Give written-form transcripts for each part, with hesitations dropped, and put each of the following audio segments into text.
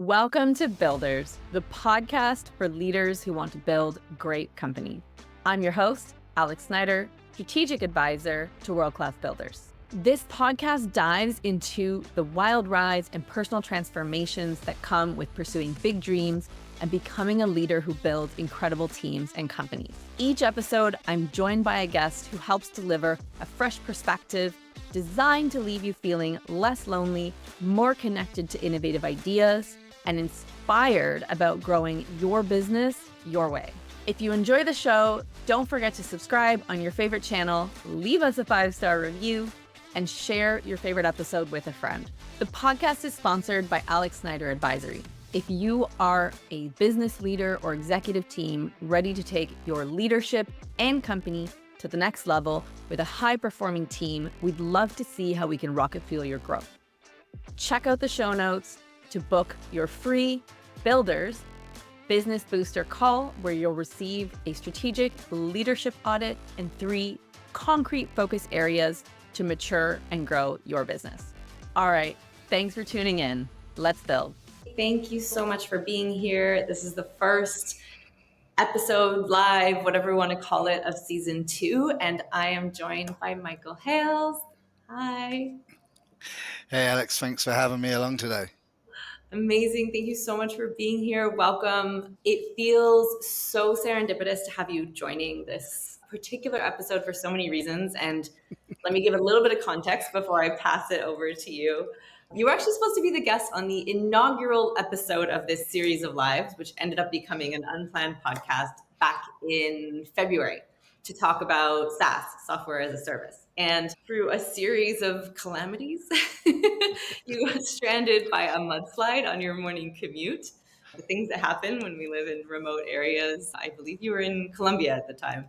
Welcome to Builders, the podcast for leaders who want to build great companies. I'm your host, Alex Snyder, strategic advisor to world-class builders. This podcast dives into the wild rides and personal transformations that come with pursuing big dreams and becoming a leader who builds incredible teams and companies. Each episode, I'm joined by a guest who helps deliver a fresh perspective designed to leave you feeling less lonely, more connected to innovative ideas, and inspired about growing your business your way. If you enjoy the show, don't forget to subscribe on your favorite channel, leave us a 5-star review, and share your favorite episode with a friend. The podcast is sponsored by Alex Snyder Advisory. If you are a business leader or executive team ready to take your leadership and company to the next level with a high-performing team, we'd love to see how we can rocket fuel your growth. Check out the show notes to book your free Builders Business Booster call, where you'll receive a strategic leadership audit and 3 concrete focus areas to mature and grow your business. All right, thanks for tuning in. Let's build. Thank you so much for being here. This is the first episode live, whatever you want to call it, of season 2, and I am joined by Michael Hales. Hi. Hey Alex, thanks for having me along today. Amazing. Thank you so much for being here. Welcome. It feels so serendipitous to have you joining this particular episode for so many reasons. And let me give a little bit of context before I pass it over to you. You were actually supposed to be the guest on the inaugural episode of this series of lives, which ended up becoming an unplanned podcast back in February, to talk about SaaS, software as a service. And through a series of calamities, you got stranded by a mudslide on your morning commute. The things that happen when we live in remote areas. I believe you were in Colombia at the time.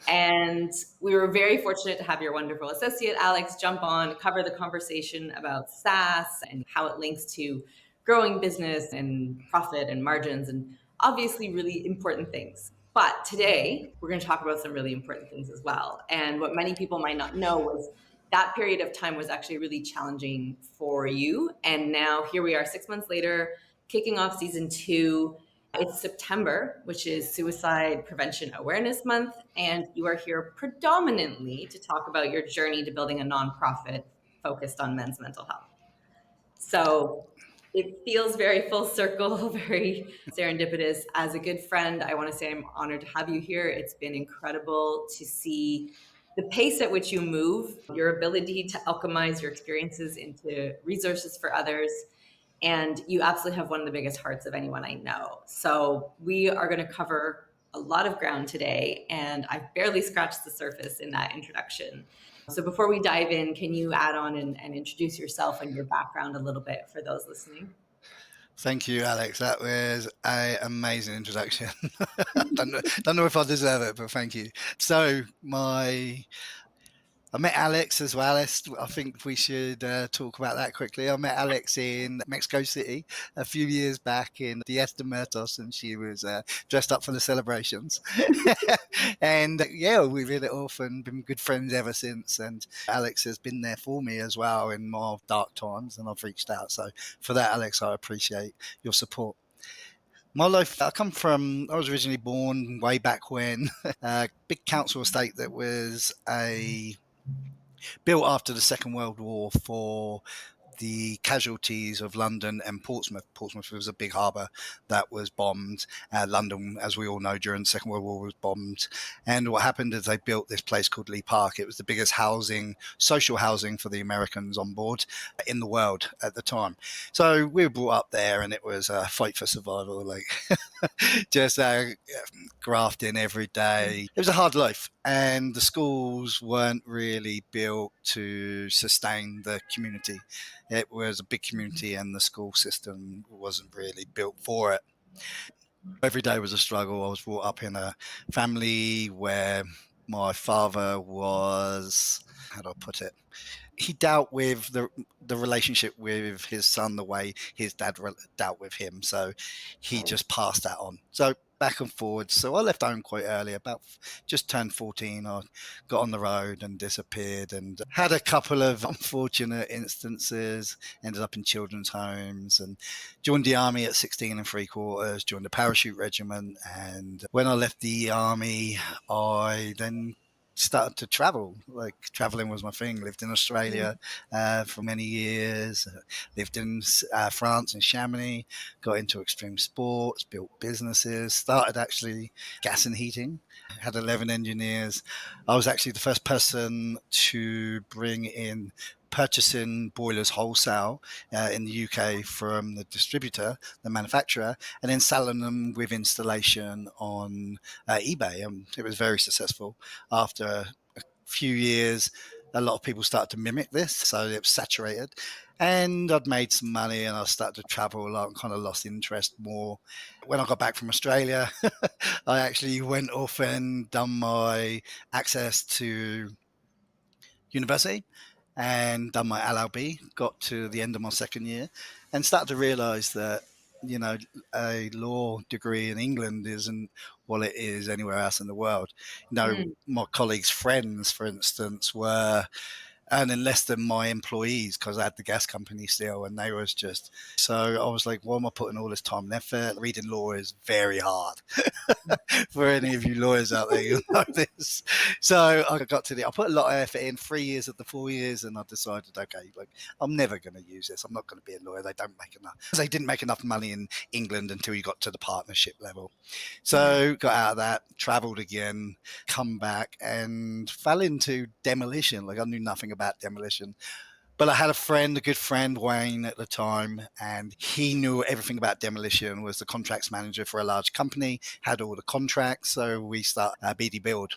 And we were very fortunate to have your wonderful associate, Alex, jump on, cover the conversation about SaaS and how it links to growing business and profit and margins, and obviously really important things. But today, we're going to talk about some really important things as well. And what many people might not know was that period of time was actually really challenging for you. And now here we are 6 months later, kicking off season 2. It's September, which is Suicide Prevention Awareness Month, and you are here predominantly to talk about your journey to building a nonprofit focused on men's mental health. So it feels very full circle, very serendipitous. As a good friend, I want to say I'm honored to have you here. It's been incredible to see the pace at which you move, your ability to alchemize your experiences into resources for others. And you absolutely have one of the biggest hearts of anyone I know. So we are going to cover a lot of ground today, and I've barely scratched the surface in that introduction. So before we dive in, can you add on and introduce yourself and your background a little bit for those listening? Thank you, Alex. That was an amazing introduction. don't know if I deserve it, but thank you. So I met Alex as well. I think we should talk about that quickly. I met Alex in Mexico City a few years back in Dia de Muertos, and she was dressed up for the celebrations. And yeah, we've hit it off and been good friends ever since. And Alex has been there for me as well in my dark times, and I've reached out. So for that, Alex, I appreciate your support. My life, I was originally born way back when, a big council estate that was built after the Second World War for the casualties of London and Portsmouth. Portsmouth was a big harbour that was bombed. London, as we all know, during the Second World War was bombed. And what happened is they built this place called Lee Park. It was the biggest social housing for the Americans on board in the world at the time. So we were brought up there, and it was a fight for survival, like just grafting every day. It was a hard life, and the schools weren't really built to sustain the community. It was a big community, and the school system wasn't really built for it. Every day was a struggle. I was brought up in a family where my father was, how do I put it? He dealt with the relationship with his son the way his dad dealt with him. So he Right. just passed that on. So back and forwards. So I left home quite early, about just turned 14. I got on the road and disappeared and had a couple of unfortunate instances, ended up in children's homes and joined the army at 16 and three quarters, joined the parachute regiment. And when I left the army, I then started to travel. Like traveling was my thing. Lived in Australia for many years. Lived in France and Chamonix. Got into extreme sports. Built businesses. Started actually gas and heating. Had 11 engineers. I was actually the first person to bring in purchasing boilers wholesale in the UK from the distributor, the manufacturer, and then selling them with installation on eBay. It was very successful. After a few years, a lot of people started to mimic this, so it was saturated. And I'd made some money and I started to travel a lot and kind of lost interest more. When I got back from Australia, I actually went off and done my access to university and done my LLB, got to the end of my second year and started to realize that, you know, a law degree in England isn't what it is anywhere else in the world. You know, Mm. my colleagues' friends, for instance, were earning less than my employees because I had the gas company still, and they was just so I was like, why am I putting all this time and effort? Reading law is very hard. For any of you lawyers out there, you'll know this. So I got to I put a lot of effort in, 3 years of the 4 years, and I decided, okay, like I'm never going to use this. I'm not going to be a lawyer. They don't make enough. They didn't make enough money in England until you got to the partnership level. Right. So got out of that, travelled again, come back, and fell into demolition. Like I knew nothing about demolition. But I had a friend, a good friend, Wayne, at the time, and he knew everything about demolition, was the contracts manager for a large company, had all the contracts. So we started BD Build.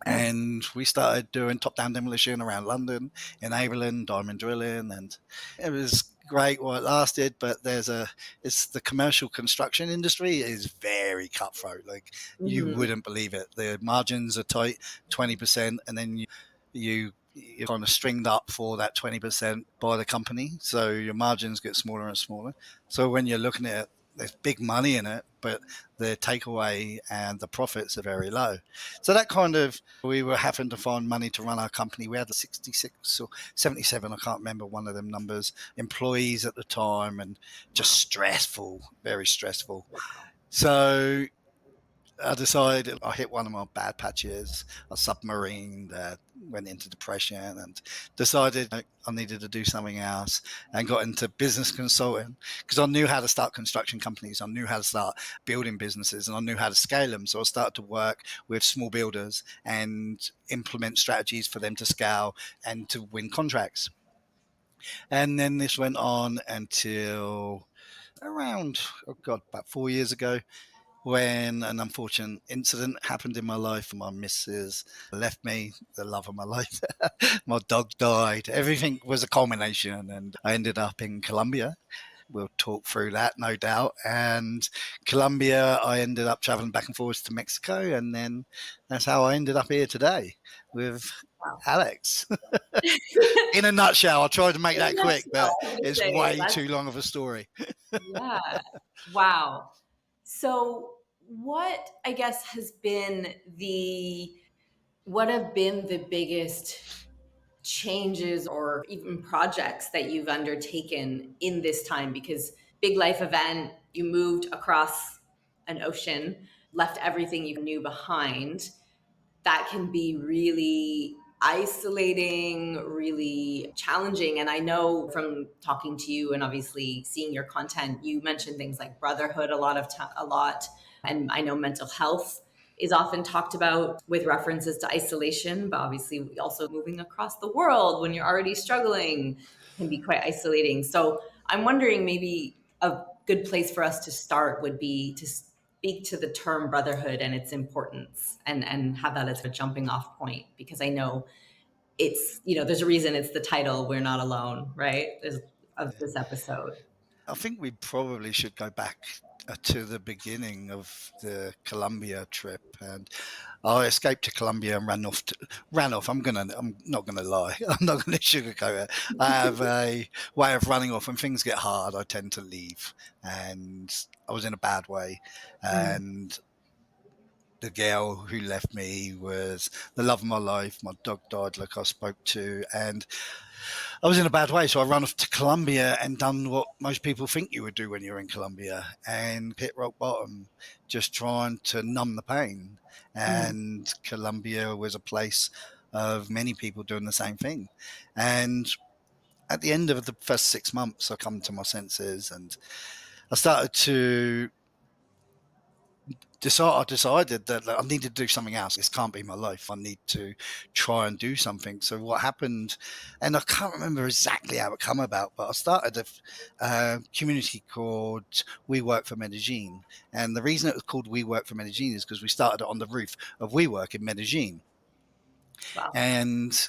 Oh. And we started doing top-down demolition around London, enabling diamond drilling, and it was great while it lasted. But it's the commercial construction industry is very cutthroat. Like you Mhm. wouldn't believe it. The margins are tight, 20%, and then you're kind of stringed up for that 20% by the company. So your margins get smaller and smaller. So when you're looking at it, there's big money in it, but the takeaway and the profits are very low. So that kind of, we were having to find money to run our company. We had 66 or 77, I can't remember one of them numbers, employees at the time, and just Wow. stressful, very stressful. Wow. So I decided I hit one of my bad patches. I submarined, went into depression, and decided I needed to do something else and got into business consulting because I knew how to start construction companies. I knew how to start building businesses and I knew how to scale them. So I started to work with small builders and implement strategies for them to scale and to win contracts. And then this went on until around, oh God, about 4 years ago when an unfortunate incident happened in my life. My missus left me, the love of my life. My dog died. Everything was a culmination, and I ended up in Colombia. We'll talk through that, no doubt. And Colombia, I ended up traveling back and forwards to Mexico, and then that's how I ended up here today with Wow. Alex. In a nutshell, I tried to make In a that quick, nutshell, but I would it's say way that's too long of a story. yeah. Wow. So what I guess has been the what have been the biggest changes or even projects that you've undertaken in this time? Because big life event, you moved across an ocean, left everything you knew behind. That can be really isolating, really challenging. And I know from talking to you and obviously seeing your content, you mentioned things like brotherhood a lot. And I know mental health is often talked about with references to isolation, but obviously also moving across the world when you're already struggling can be quite isolating. So I'm wondering maybe a good place for us to start would be to speak to the term brotherhood and its importance and have that as a jumping off point because I know it's there's a reason it's the title we're not alone, right? There's of this episode. I think we probably should go back. to the beginning of the Colombia trip, and I escaped to Colombia and ran off. I'm not gonna lie. I'm not gonna sugarcoat it. I have a way of running off when things get hard. I tend to leave, and I was in a bad way, Mm. and the girl who left me was the love of my life. My dog died, like I spoke to, and I was in a bad way. So I ran off to Colombia and done what most people think you would do when you're in Colombia and hit rock bottom, just trying to numb the pain. Mm. And Colombia was a place of many people doing the same thing. And at the end of the first 6 months, I come to my senses and I started to I decided that I needed to do something else. This can't be my life. I need to try and do something. So what happened, and I can't remember exactly how it came about, but I started a community called We Work for Medellin. And the reason it was called We Work for Medellin is because we started it on the roof of We Work in Medellin. Wow. And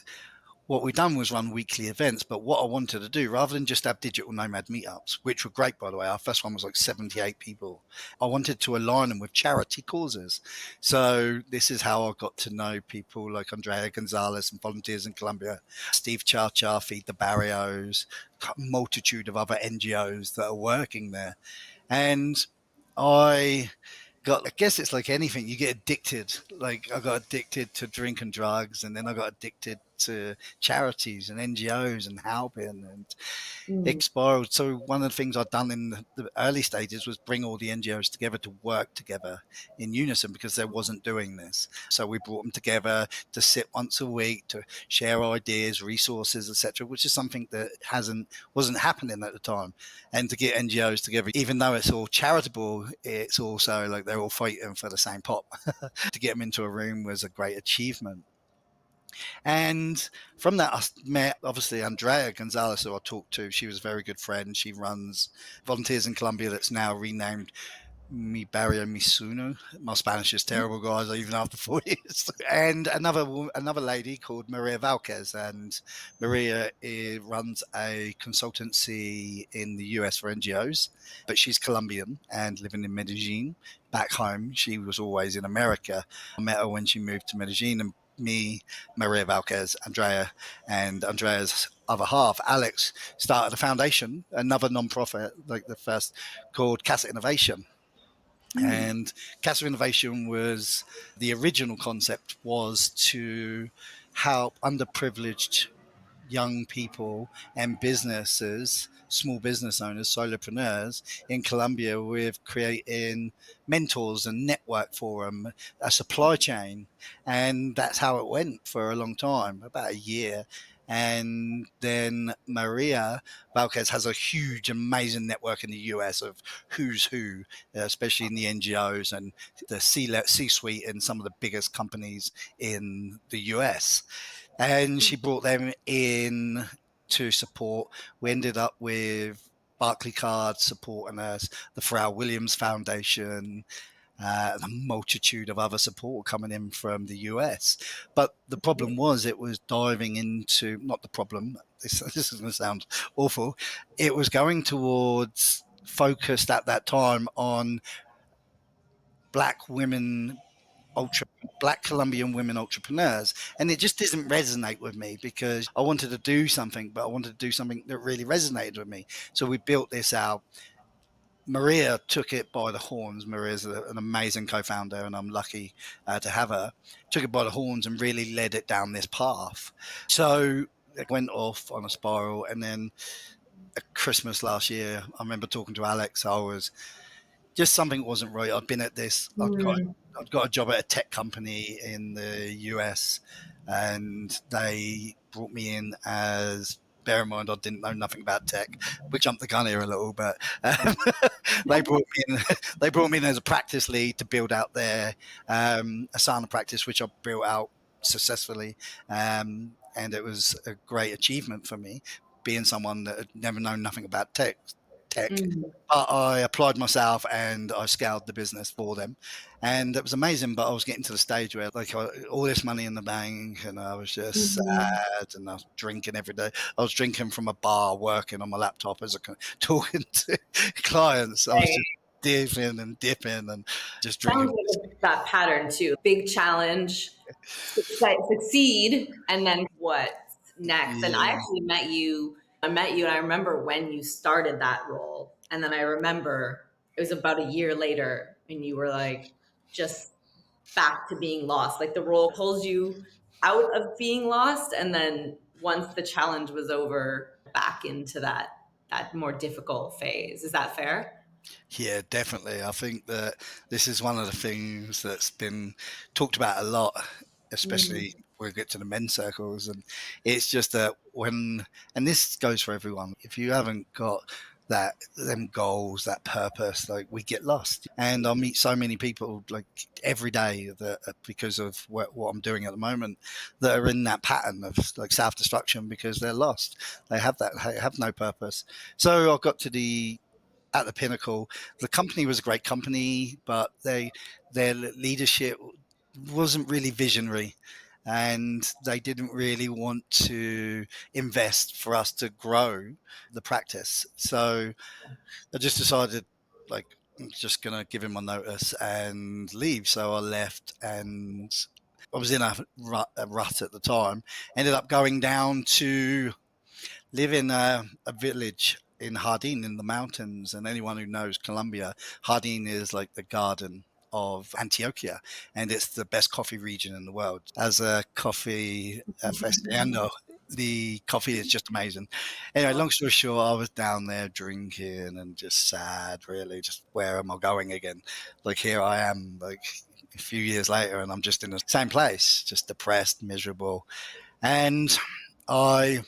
what we done was run weekly events. But what I wanted to do, rather than just have digital nomad meetups, which were great, by the way, our first one was like 78 people, I wanted to align them with charity causes. So this is how I got to know people like Andrea Gonzalez and Volunteers in Colombia, Steve Chacha, Feed the Barrios, a multitude of other NGOs that are working there. And I I guess it's like anything, you get addicted. Like I got addicted to drink and drugs, and then I got addicted to charities and NGOs and helping, and Mm. it spiraled. So one of the things I'd done in the early stages was bring all the NGOs together to work together in unison because they wasn't doing this. So we brought them together to sit once a week to share ideas, resources, etc., which is something that wasn't happening at the time. And to get NGOs together, even though it's all charitable, it's also like they're all fighting for the same pot. To get them into a room was a great achievement. And from that, I met obviously Andrea Gonzalez, who I talked to. She was a very good friend. She runs Volunteers in Colombia, that's now renamed Mi Barrio Misuno. My Spanish is terrible, guys, even after 4 years. And another lady called Maria Valquez, and Maria runs a consultancy in the US for NGOs, but she's Colombian and living in Medellin. Back home, she was always in America. I met her when she moved to Medellin, and me, Maria Valquez, Andrea, and Andrea's other half, Alex, started a foundation, another non-profit, like the first, called Casa Innovation. Mm. And Casa Innovation was the original concept was to help underprivileged young people and businesses, small business owners, solopreneurs in Colombia with creating mentors and network for them, a supply chain. And that's how it went for a long time, about a year. And then Maria Valquez has a huge, amazing network in the US of who's who, especially in the NGOs and the C-suite in some of the biggest companies in the US. And she brought them in to support. We ended up with Barclaycard supporting us, the Pharrell Williams Foundation, a multitude of other support coming in from the US. But the problem was it was diving into, not the problem, this is going to sound awful, it was going towards focused at that time on black women ultra black Colombian women entrepreneurs, and it just didn't resonate with me because I wanted to do something, but I wanted to do something that really resonated with me. So we built this out. Maria took it by the horns. Maria's an amazing co-founder, and I'm lucky to have her. Took it by the horns and really led it down this path. So it went off on a spiral, and then at Christmas last year, I remember talking to Alex. I was just something wasn't right. I'd been at this. Mm. I'd got a job at a tech company in the US, and they brought me in as. Bear in mind, I didn't know nothing about tech. We jumped the gun here a little, but they brought me in. They brought me in as a practice lead to build out their Asana practice, which I built out successfully, and it was a great achievement for me, being someone that had never known nothing about tech. Mm. But I applied myself and I scaled the business for them, and it was amazing. But I was getting to the stage where like all this money in the bank, and I was just Mhm. sad, and I was drinking every day. I was drinking from a bar, working on my laptop as talking to clients. I was Right. just dip in and just Sounds drinking. like that pattern too. Big challenge, succeed, and then what's next? And I Yeah, actually met you. I met you, and I remember when you started that role. And then I remember it was about a year later, and you were like, just back to being lost. Like the role pulls you out of being lost, and then once the challenge was over, back into that more difficult phase. Is that fair? yeah, definitely. I think that this is one of the things that's been talked about a lot, especially Mm. when we get to the men's circles. And it's just that and this goes for everyone, if you haven't got them goals, that purpose, like we get lost. And I meet so many people like every day that because of what I'm doing at the moment, that are in that pattern of like self-destruction because they're lost. They have no purpose. So I got to the at the pinnacle. The company was a great company, but their leadership wasn't really visionary, and they didn't really want to invest for us to grow the practice. So I just decided, like, I'm just gonna give him my notice and leave. So I left, and I was in a rut at the time. Ended up going down to live in a village in Hardin in the mountains. And anyone who knows Colombia, Hardin is like the garden of Antioquia, and it's the best coffee region in the world. As a coffee aficionado, the coffee is just amazing. Anyway, long story short, I was down there drinking and just sad, really. Just where am I going again? Like, here I am, like a few years later, and I'm just in the same place, just depressed, miserable. And I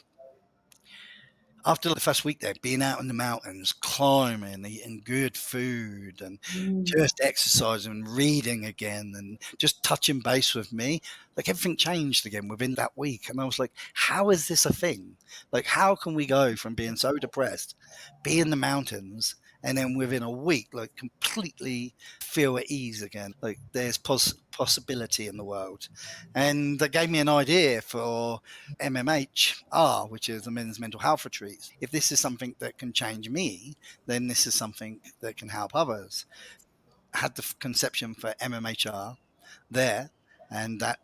after the first week there, being out in the mountains, climbing, eating good food, and Mm. just exercising and reading again, and just touching base with me, like everything changed again within that week. And I was like, how is this a thing? Like, how can we go from being so depressed, be in the mountains, and then within a week, like completely feel at ease again? Like, there's possibility in the world. And that gave me an idea for MMHR, which is the Men's Mental Health Retreats. If this is something that can change me, then this is something that can help others. I had the conception for MMHR there, and that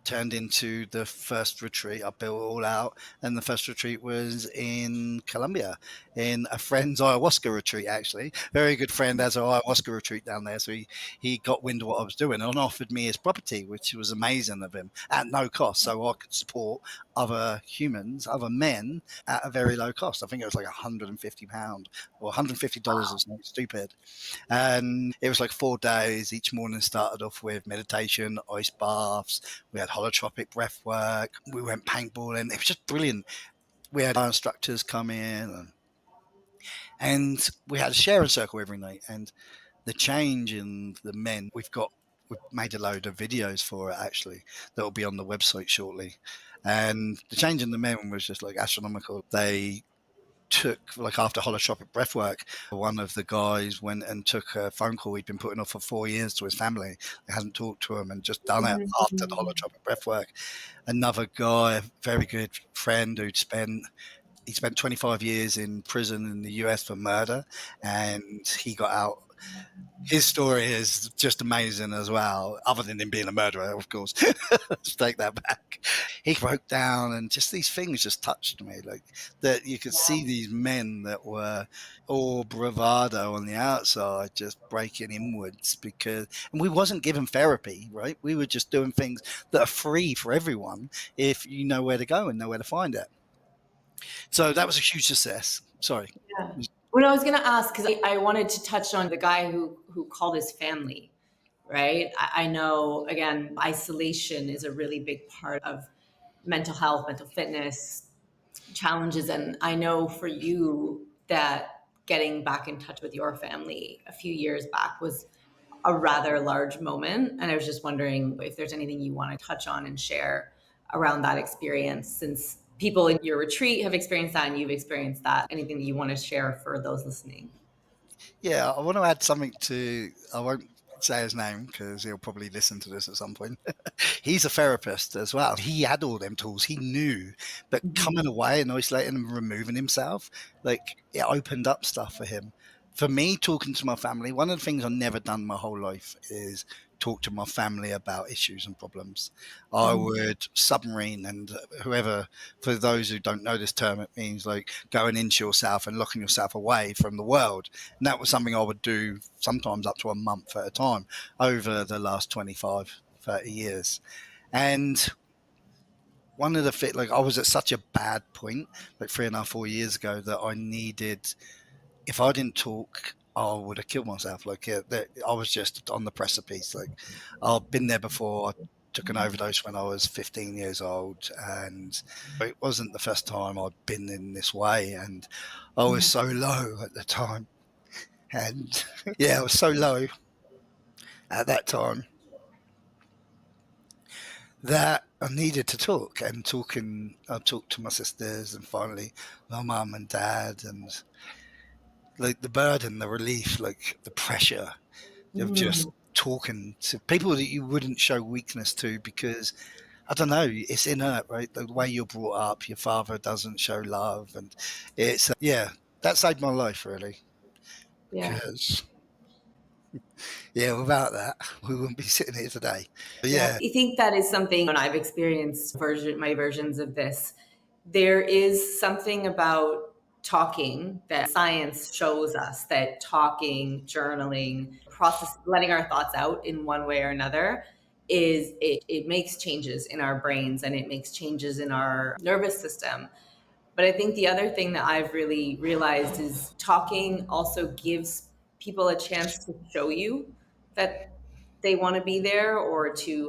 turned into the first retreat. I built it all out, and the first retreat was in Colombia, in a friend's ayahuasca retreat. Actually, very good friend has an ayahuasca retreat down there, so he got wind of what I was doing and offered me his property, which was amazing of him at no cost, so I could support other humans, other men at a very low cost. I think it was like £150 or $150 or something stupid. And it was like 4 days. Each morning started off with meditation, ice baths. We had holotropic breath work. We went paintballing. It was just brilliant. We had our instructors come in, and we had a sharing circle every night. And the change in the men, we've made a load of videos for it actually that will be on the website shortly. And the change in the men was just like astronomical. They took, like, after holotropic breathwork, one of the guys went and took a phone call he'd been putting off for 4 years to his family. He hasn't talked to him and just done it after the Mhm. holotropic breathwork. Another guy, a very good friend, he spent 25 years in prison in the US for murder, and he got out. His story is just amazing as well, other than him being a murderer, of course. Let's take that back. He broke down, and just these things just touched me. Like, that you could see these men that were all bravado on the outside, just breaking inwards and we wasn't given therapy, right? We were just doing things that are free for everyone if you know where to go and know where to find it. So that was a huge success. Sorry. Yeah. Well, I was going to ask because I wanted to touch on the guy who called his family, right? I know again, isolation is a really big part of mental health, mental fitness challenges, and I know for you that getting back in touch with your family a few years back was a rather large moment. And I was just wondering if there's anything you want to touch on and share around that experience, since people in your retreat have experienced that and you've experienced that. Anything that you want to share for those listening? Yeah, I want to add something to. I won't say his name because he'll probably listen to this at some point. He's a therapist as well. He had all them tools. He knew, but Mhm. coming away and isolating and removing himself, like, it opened up stuff for him. For me, talking to my family, one of the things I've never done my whole life is talk to my family about issues and problems. I would submarine, and whoever, for those who don't know this term, it means like going into yourself and locking yourself away from the world. And that was something I would do sometimes up to a month at a time over the last 25, 30 years. And one of the like I was at such a bad point, like 3.5, 4 years ago, that I needed, if I didn't talk, I would have killed myself. Like, yeah, I was just on the precipice. Like, I've been there before. I took an overdose when I was 15 years old, and it wasn't the first time I'd been in this way. And I was so low at the time, and yeah, I was so low at that time that I needed to talk. And talking, I talked to my sisters, and finally my mum and dad, and like the burden, the relief, like the pressure of just talking to people that you wouldn't show weakness to, because I don't know, it's inert, right? The way you're brought up, your father doesn't show love, and it's yeah, that saved my life really, Yeah. because yeah, without that we wouldn't be sitting here today. But Yeah, yeah, I think that is something when I've experienced my versions of this. There is something about talking that science shows us that talking, journaling, process, letting our thoughts out in one way or another it makes changes in our brains and it makes changes in our nervous system. But I think the other thing that I've really realized is talking also gives people a chance to show you that they want to be there, or to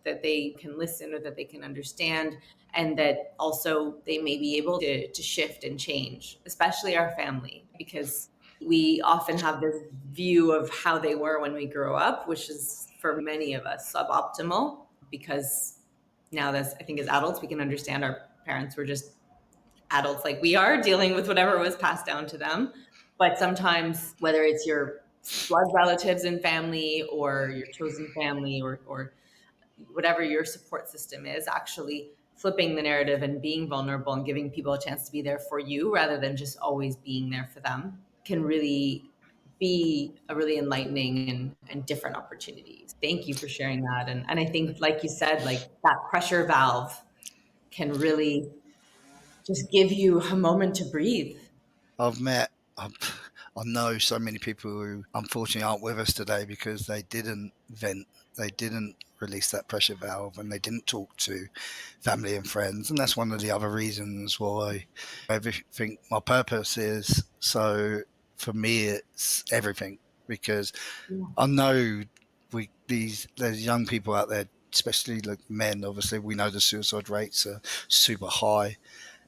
that they can listen or that they can understand, and that also they may be able to shift and change, especially our family, because we often have this view of how they were when we grew up, which is for many of us suboptimal, because now that's, I think as adults we can understand our parents were just adults like we are, dealing with whatever was passed down to them. But sometimes, whether it's your blood relatives and family or your chosen family, or whatever your support system is, actually flipping the narrative and being vulnerable and giving people a chance to be there for you rather than just always being there for them can really be a really enlightening and different opportunity. Thank you for sharing that. And I think, like you said, like that pressure valve can really just give you a moment to breathe. I've met, I know so many people who unfortunately aren't with us today because they didn't vent, they didn't release that pressure valve, and they didn't talk to family and friends. And that's one of the other reasons why everything, my purpose is. So for me, it's everything, because Yeah. I know there's young people out there, especially like men. Obviously, we know the suicide rates are super high,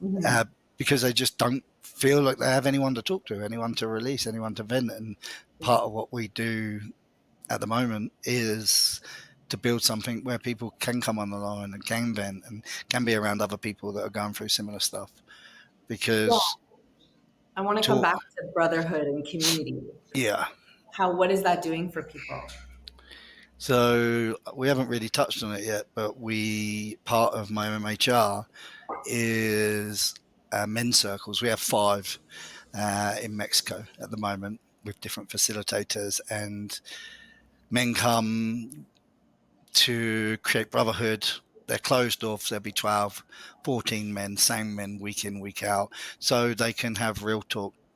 Mhm. uh, because they just don't feel like they have anyone to talk to, anyone to release, anyone to vent. And part of what we do at the moment is to build something where people can come on the line and can vent and can be around other people that are going through similar stuff. Yeah. Because I want to come talk, back to brotherhood and community. yeah. What is that doing for people? So we haven't really touched on it yet, but part of my MMHR is men's circles. We have 5 in Mexico at the moment with different facilitators, and men come to create Brotherhood. They're closed off. There'll be 12, 14 men, same men, week in, week out, so they can have real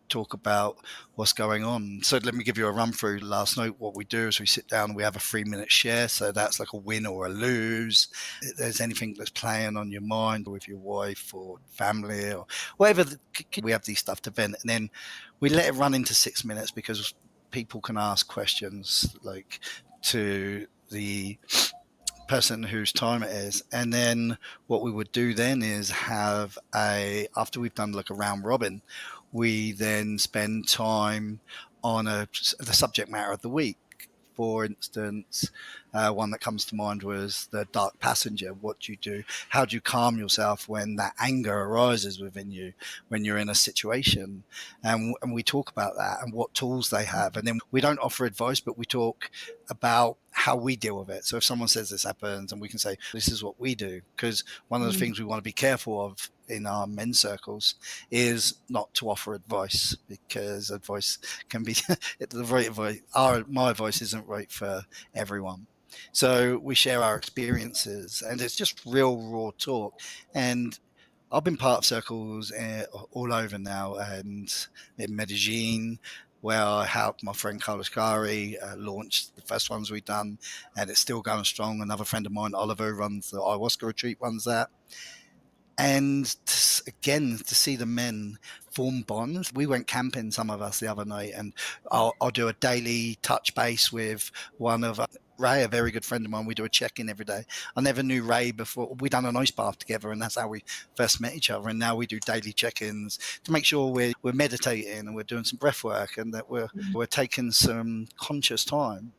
talk about what's going on. So let me give you a run through last night. What we do is we sit down and we have a 3-minute share. So that's like a win or a lose. If there's anything that's playing on your mind with your wife or family or whatever, we have these stuff to vent. And then we let it run into 6 minutes, because people can ask questions like to the person whose time it is. And then what we would do then is after we've done like a round robin, we then spend time on the subject matter of the week. For instance, one that comes to mind was the dark passenger. What do you do? How do you calm yourself when that anger arises within you when you're in a situation? And we talk about that and what tools they have. And then we don't offer advice, but we talk about how we deal with it. So if someone says this happens, and we can say, this is what we do. Because one of the things we want to be careful of in our men's circles is not to offer advice, because advice can be the right advice. My advice isn't right for everyone. So we share our experiences, and it's just real raw talk. And I've been part of circles all over now, and in Medellin, where I helped my friend Carlos Gari launch the first ones we've done, and it's still going strong. Another friend of mine, Oliver, runs the ayahuasca retreat, runs that. And again, to see the men form bonds. We went camping, some of us, the other night, and I'll do a daily touch base with one of Ray, a very good friend of mine. We do a check-in every day. I never knew Ray before. We done an ice bath together, and that's how we first met each other. And now we do daily check-ins to make sure we're meditating and we're doing some breath work, and that we're taking some conscious time.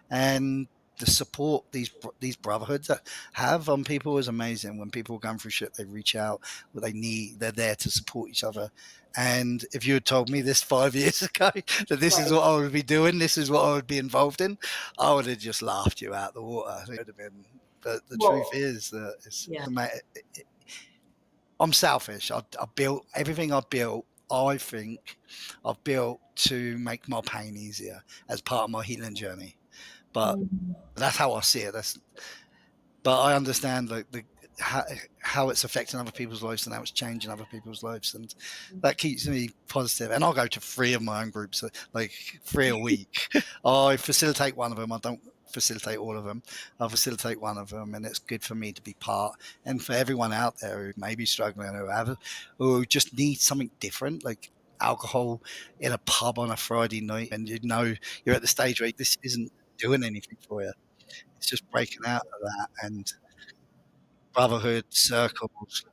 And the support these brotherhoods have on people is amazing. When people are going through shit, they reach out, what they need, they're there to support each other. And if you had told me this 5 years ago, that this is what I would be doing, this is what I would be involved in, I would have just laughed you out the water. It would have been. But the truth is that I'm selfish. I built everything I built. I think I've built to make my pain easier as part of my healing journey. But that's how I see it. But I understand how it's affecting other people's lives and how it's changing other people's lives, and that keeps me positive. And I'll go to 3 of my own groups, like 3 a week. I facilitate one of them. I don't facilitate all of them. I facilitate one of them, and it's good for me to be part. And for everyone out there who may be struggling, who just need something different, like alcohol in a pub on a Friday night, and you're at the stage where this isn't doing anything for you. It's just breaking out of that. And brotherhood circles,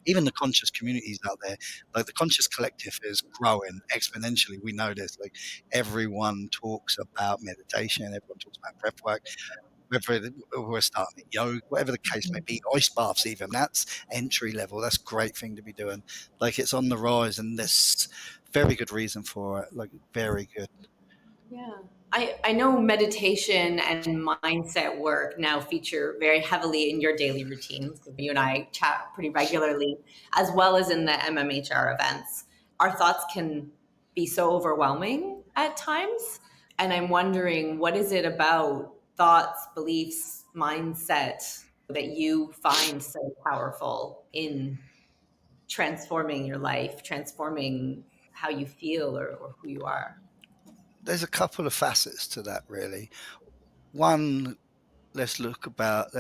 even the conscious communities out there, like the conscious collective is growing exponentially. We know this. Like everyone talks about meditation, everyone talks about breath work, whether we're starting at yoga, whatever the case may be, ice baths even, that's entry level. That's a great thing to be doing. Like it's on the rise, and there's very good reason for it. Like very good. Yeah. I know meditation and mindset work now feature very heavily in your daily routines. You and I chat pretty regularly, as well as in the MMHR events. Our thoughts can be so overwhelming at times. And I'm wondering, what is it about thoughts, beliefs, mindset that you find so powerful in transforming your life, transforming how you feel or who you are? There's a couple of facets to that, really. One, let's talk about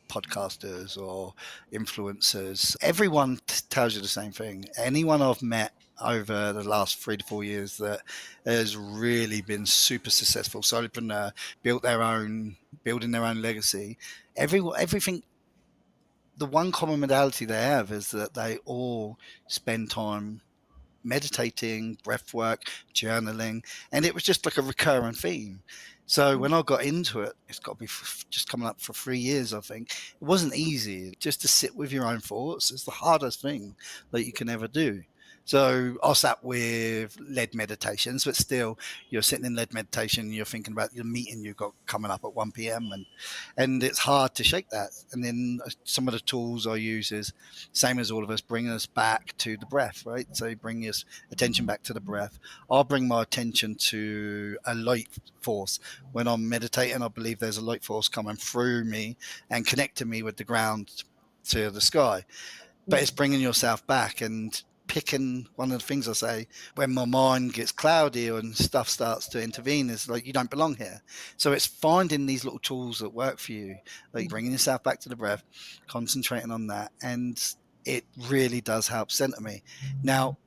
podcasters or influencers. Everyone tells you the same thing. Anyone I've met over the last 3 to 4 years that has really been super successful solopreneur, building their own legacy, everything, the one common modality they have is that they all spend time meditating, breath work, journaling, and it was just like a recurring theme. So when I got into it, it's got to be just coming up for 3 years, I think. It wasn't easy. Just to sit with your own thoughts is the hardest thing that you can ever do. So I sat with led meditations, but still, you're sitting in led meditation, and you're thinking about your meeting you've got coming up at 1 p.m. and it's hard to shake that. And then some of the tools I use is same as all of us, bring us back to the breath, right? So bring your attention back to the breath. I'll bring my attention to a light force. When I'm meditating, I believe there's a light force coming through me and connecting me with the ground to the sky. But it's bringing yourself back and picking. One of the things I say when my mind gets cloudy and stuff starts to intervene is like, you don't belong here. So it's finding these little tools that work for you, like bringing yourself back to the breath, concentrating on that. And it really does help center me. Now,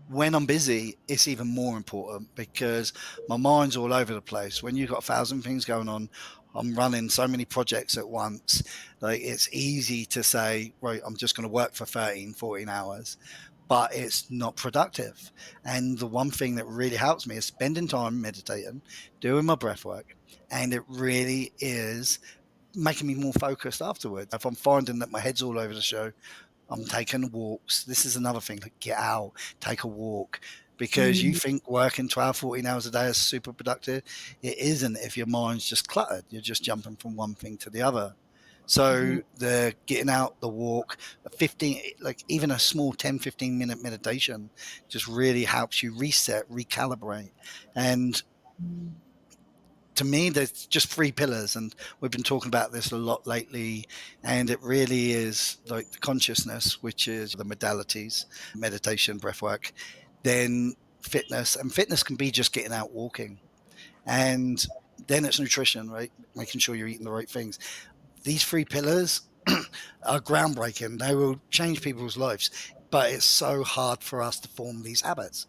when I'm busy, it's even more important because my mind's all over the place. When you've got 1,000 things going on, I'm running so many projects at once. Like it's easy to say, right, I'm just going to work for 13, 14 hours, but it's not productive. And the one thing that really helps me is spending time meditating, doing my breath work. And it really is making me more focused afterwards. If I'm finding that my head's all over the show, I'm taking walks. This is another thing, like get out, take a walk, because you Mm, think working 12, 14 hours a day is super productive. It isn't if your mind's just cluttered. You're just jumping from one thing to the other. mhm, So the getting out, the walk, 15, like even a small 10, 15-minute meditation just really helps you reset, recalibrate. And mm, to me, there's just three pillars, and we've been talking about this a lot lately. And it really is like the consciousness, which is the modalities, meditation, breath work, then fitness. And fitness can be just getting out walking. And then it's nutrition, right? Making sure you're eating the right things. These three pillars are groundbreaking. They will change people's lives, but it's so hard for us to form these habits.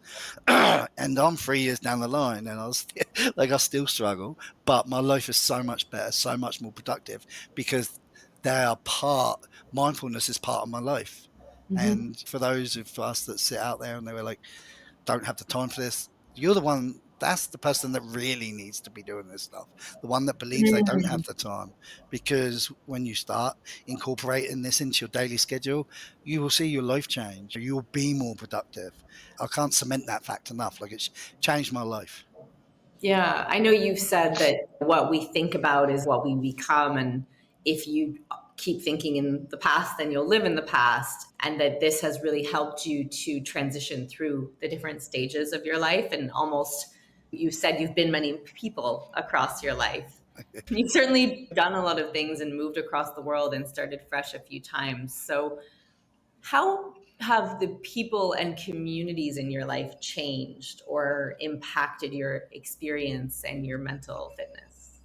And I'm 3 years down the line, and I still struggle, but my life is so much better, so much more productive because they are part. Mindfulness is part of my life. mhm, And for those of us that sit out there and they were like, don't have the time for this. You're the one, that's the person that really needs to be doing this stuff. The one that believes they don't have mm. the time. Because when you start incorporating this into your daily schedule, you will see your life change. You'll be more productive. I can't cement that fact enough. Like it's changed my life. Yeah, I know you've said that what we think about is what we become. And if you keep thinking in the past, then you'll live in the past. And that this has really helped you to transition through the different stages of your life. And almost, you said you've been many people across your life. You've certainly done a lot of things and moved across the world and started fresh a few times. So, how have the people and communities in your life changed or impacted your experience and your mental fitness?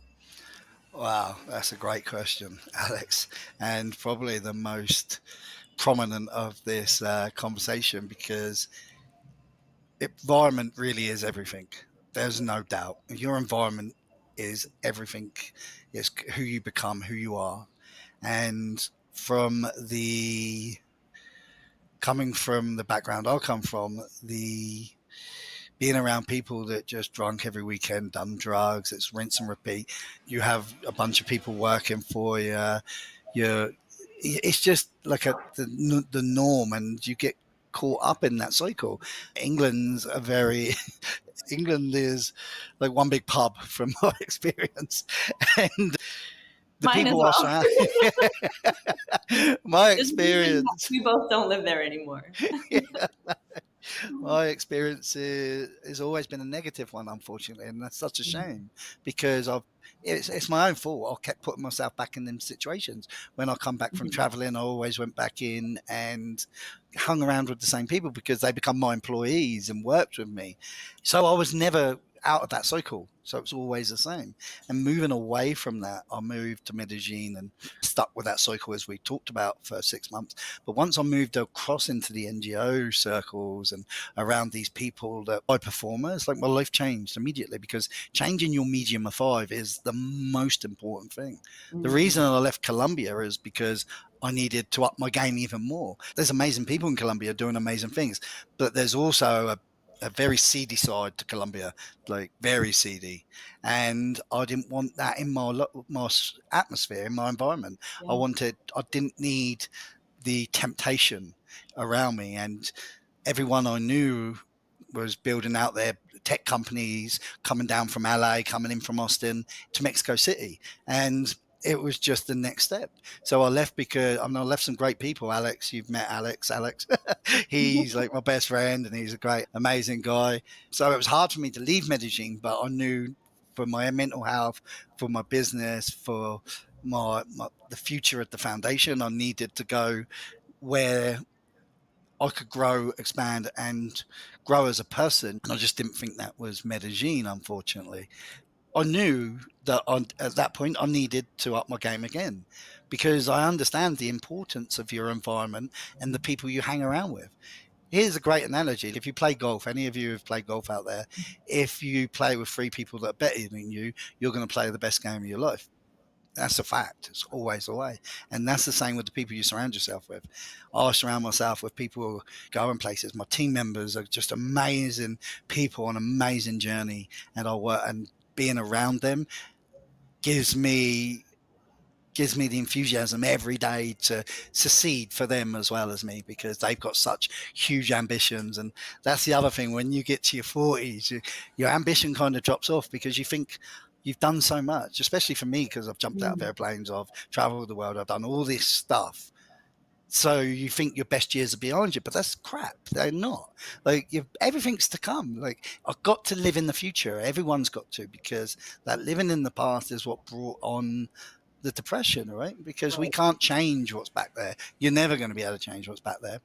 Wow, that's a great question, Alex. And probably the most prominent of this conversation because environment really is everything. There's no doubt. Your environment is everything. It's who you become, who you are. And from the coming from the background I come from, the being around people that just drunk every weekend, done drugs, it's rinse and repeat. You have a bunch of people working for you. You're, it's just like the norm, and you get caught up in that cycle. England's a very England is like one big pub from my experience, and the Mine as people I well. surround. My Just given that experience, we both don't live there anymore. yeah, my experience has always been a negative one, unfortunately, and that's such a shame because it's my own fault. I kept putting myself back in them situations. When I come back from Mhm. traveling, I always went back in and hung around with the same people because they become my employees and worked with me. So I was never out of that cycle. So it was always the same. And moving away from that, I moved to Medellin and stuck with that cycle as we talked about for 6 months. But once I moved across into the NGO circles and around these people that high performers, like my life changed immediately because changing your medium of five is the most important thing. The reason Mhm. I left Colombia is because I needed to up my game even more. There's amazing people in Colombia doing amazing things, but there's also a very seedy side to Colombia, like very seedy. And I didn't want that in my atmosphere, in my environment. Yeah. I didn't need the temptation around me. And everyone I knew was building out their tech companies, coming down from LA, coming in from Austin to Mexico City. And it was just the next step. So I left because I left some great people. Alex, you've met Alex. He's like my best friend and he's a great, amazing guy. So it was hard for me to leave Medellin, but I knew for my mental health, for my business, for my the future of the foundation, I needed to go where I could grow, expand, and grow as a person. And I just didn't think that was Medellin, unfortunately. I knew that at that point I needed to up my game again because I understand the importance of your environment and the people you hang around with. Here's a great analogy. If you play golf, any of you have played golf out there, if you play with three people that are better than you, you're going to play the best game of your life. That's a fact. It's always the way. And that's the same with the people you surround yourself with. I surround myself with people who go in places. My team members are just amazing people on an amazing journey. And I work and being around them gives me gives me the enthusiasm every day to succeed for them as well as me, because they've got such huge ambitions. And that's the other thing, when you get to your 40s, your ambition kind of drops off because you think you've done so much, especially for me, because I've jumped out of airplanes, I've traveled the world, I've done all this stuff. So you think your best years are behind you, but that's crap. They're not. Like, everything's to come. Like, I've got to live in the future. Everyone's got to, because that living in the past is what brought on the depression, right? Because we Right. can't change what's back there. You're never going to be able to change what's back there.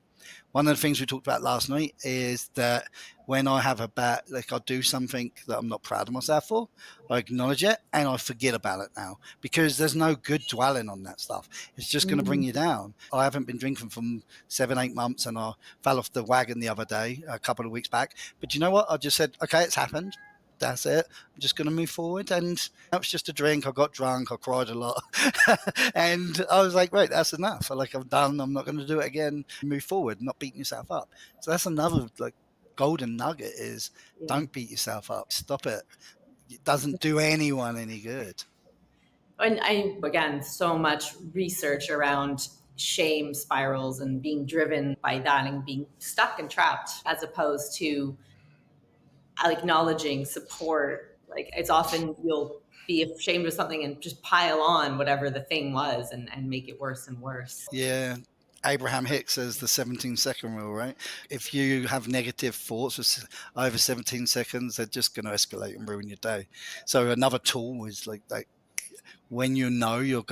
One of the things we talked about last night is that when I have a bad, like, I'll do something that I'm not proud of myself for, I acknowledge it and I forget about it now, because there's no good dwelling on that stuff. It's just going to bring Mm. you down. I haven't been drinking for 7, 8 months, and I fell off the wagon the other day, a couple of weeks back. But you know what? I just said, okay, it's happened. That's it. I'm just going to move forward. And that was just a drink. I got drunk. I cried a lot. And I was like, right, that's enough. I'm done. I'm not going to do it again. Move forward, not beating yourself up. So that's another, like, golden nugget is, Yeah. don't beat yourself up. Stop it. It doesn't do anyone any good. And again, so much research around shame spirals and being driven by that and being stuck and trapped, as opposed to acknowledging support. Like, it's often you'll be ashamed of something and just pile on whatever the thing was and make it worse and worse. Yeah. Abraham Hicks says the 17-second rule, right? If you have negative thoughts for over 17 seconds, they're just going to escalate and ruin your day. So another tool is like that. When you know you're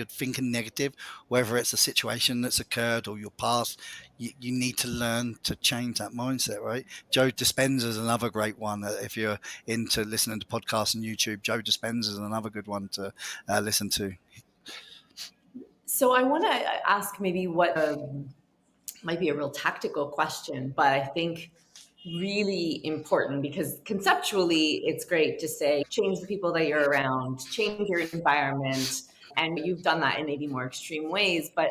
thinking negative, whether it's a situation that's occurred or your past, you need to learn to change that mindset, right? Joe Dispenza is another great one. If you're into listening to podcasts and YouTube, Joe Dispenza is another good one to listen to. So I want to ask maybe what might be a real tactical question, but I think really important, because conceptually it's great to say change the people that you're around, change your environment, and you've done that in maybe more extreme ways. But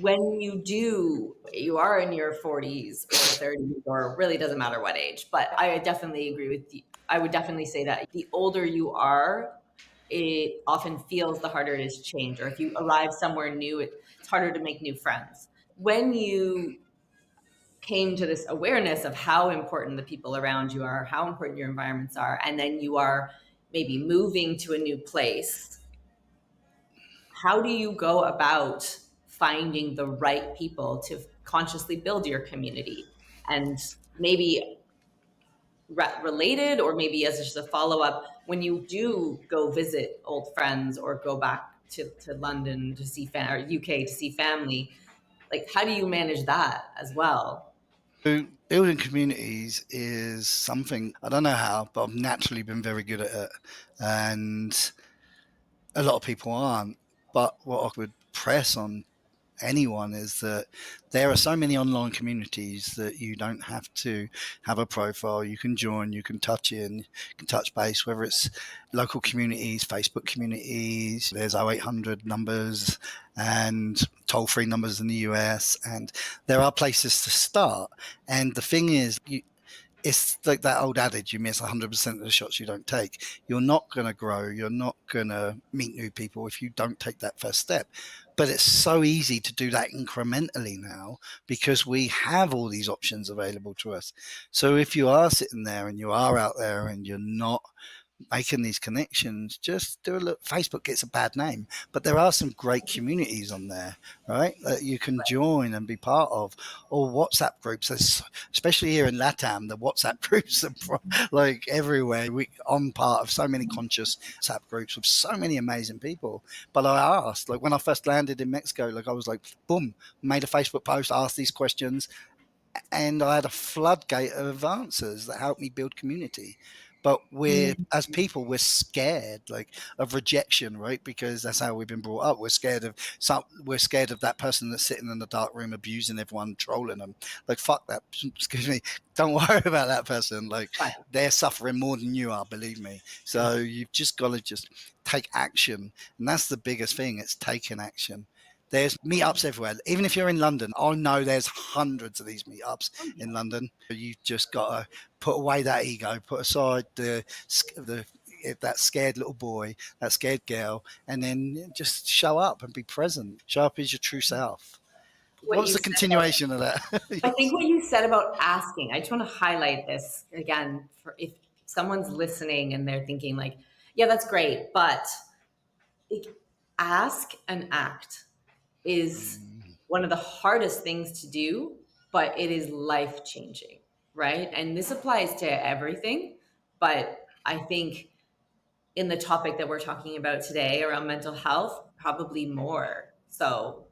when you are in your 40s or 30s, or really doesn't matter what age, but I definitely agree with you. I would definitely say that the older you are, it often feels the harder it is to change. Or if you arrive somewhere new, it's harder to make new friends. When you came to this awareness of how important the people around you are, how important your environments are, and then you are maybe moving to a new place, how do you go about finding the right people to consciously build your community? And maybe related, or maybe as just a follow up, when you do go visit old friends or go back to London to see or UK to see family, like, how do you manage that as well? So building communities is something, I don't know how, but I've naturally been very good at it. And a lot of people aren't. But what I would press on anyone is that there are so many online communities that you don't have to have a profile. You can join, you can touch in, you can touch base, whether it's local communities, Facebook communities. There's 0800 numbers and toll-free numbers in the US, and there are places to start. And the thing is, it's like that old adage, you miss 100% of the shots you don't take. You're not going to grow. You're not going to meet new people if you don't take that first step. But it's so easy to do that incrementally now, because we have all these options available to us. So if you are sitting there and you are out there and you're not making these connections, just do a look. Facebook gets a bad name, but there are some great communities on there, right, that you can join and be part of. Or WhatsApp groups. There's, especially here in LATAM, the WhatsApp groups are like everywhere. I'm part of so many conscious WhatsApp groups with so many amazing people. But I asked, like, when I first landed in Mexico, like, I was like, boom, made a Facebook post, asked these questions, and I had a floodgate of answers that helped me build community. But as people, we're scared, like, of rejection, right? Because that's how we've been brought up. We're scared of that person that's sitting in the dark room abusing everyone, trolling them. Like, fuck that. Excuse me. Don't worry about that person. Like, Fine. they're suffering more than you are, believe me. So you've just got to just take action, and that's the biggest thing. It's taking action. There's meetups everywhere. Even if you're in London, I know there's hundreds of these meetups in London. You just got to put away that ego, put aside the that scared little boy, that scared girl, and then just show up and be present. Show up as your true self. What What was you the said about, continuation of that? I think what you said about asking, I just want to highlight this again for if someone's listening and they're thinking like, yeah, that's great, but ask and act is one of the hardest things to do, but it is life changing, right? And this applies to everything. But I think in the topic that we're talking about today around mental health, probably more so